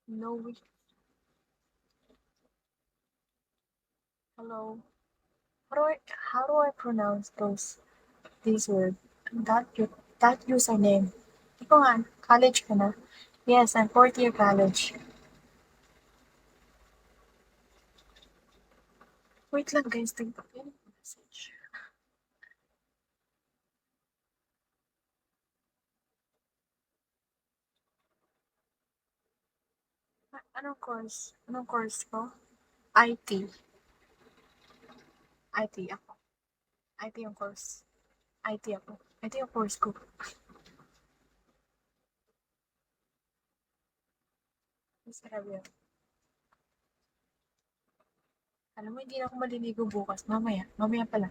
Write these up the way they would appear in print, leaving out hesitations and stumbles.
No, hello. How do I pronounce these words? That username. Ikaw nga, college ka na? Yes, I'm fourth year college. Wait lang guys, tingnan ko message. Anong course? Anong course ko? IT. IT ako. IT yung course. IT ako. IT yung course ko. Masarap yun. Alam mo, hindi na ako maliligo bukas. Mamaya. Mamaya pala.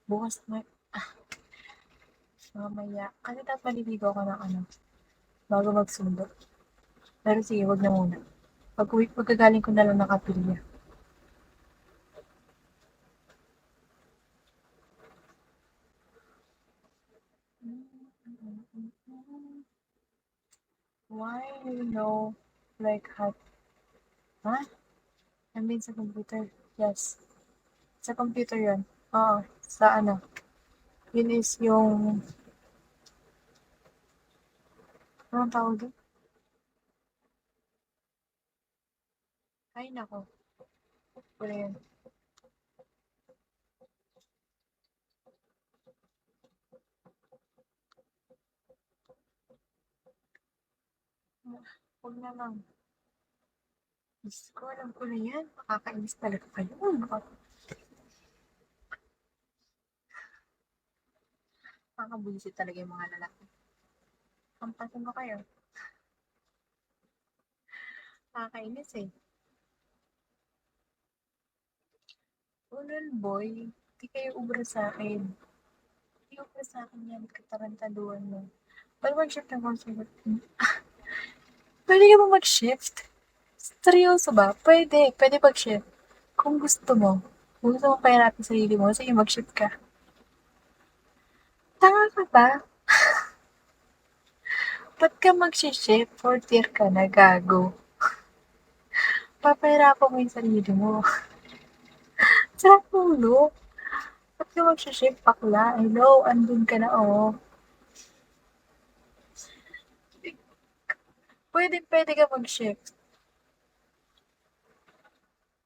Bukas na. Mamaya. Kasi dapat maliligo ako ng ano. Bago magsundo. Pero sige, wag na muna. Pagkagaling ko na lang ng kapilya. Why you know like how? Ha? I mean sa computer. Yes. Sa computer yun. Oo. Sa ano. Yun is yung... Anong tawag doon? Ay, nako. Wala yun. Huwag na lang. Diyos ko, alam ko na yan. Makakainis talaga kayo. Makakabulisit talaga yung mga lalaki. Kampasin ko kayo. Nakakainis eh. Unal boy, di kayo ubra sa akin. Di ubra sa akin yan. Katarantaduan mo. Pwede mag-shift ng concept. Pwede ka ba mag-shift? Seryoso ba? Pwede. Pwede mag-shift. Kung gusto mo. Kung gusto mo pahirapan sarili mo, sige mag-shift ka. Tanga ka ba? Ba't ka mag-shift? Fourth year ka na, gago. Papahirapan mo yung sarili mo. Sarap ulo. Ba't ka mag-shift, bakla? Hello, andun ka na, oh. Pwede ka mag-shift.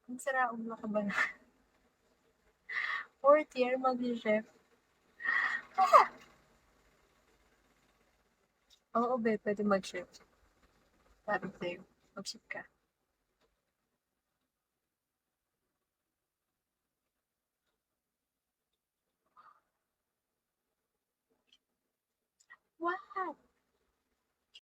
Ang sara ulo ka ba na? Fourth year, mag-shift. Oo, be, pwede mag-shift. Sabi sa'yo, mag-shift ka. What?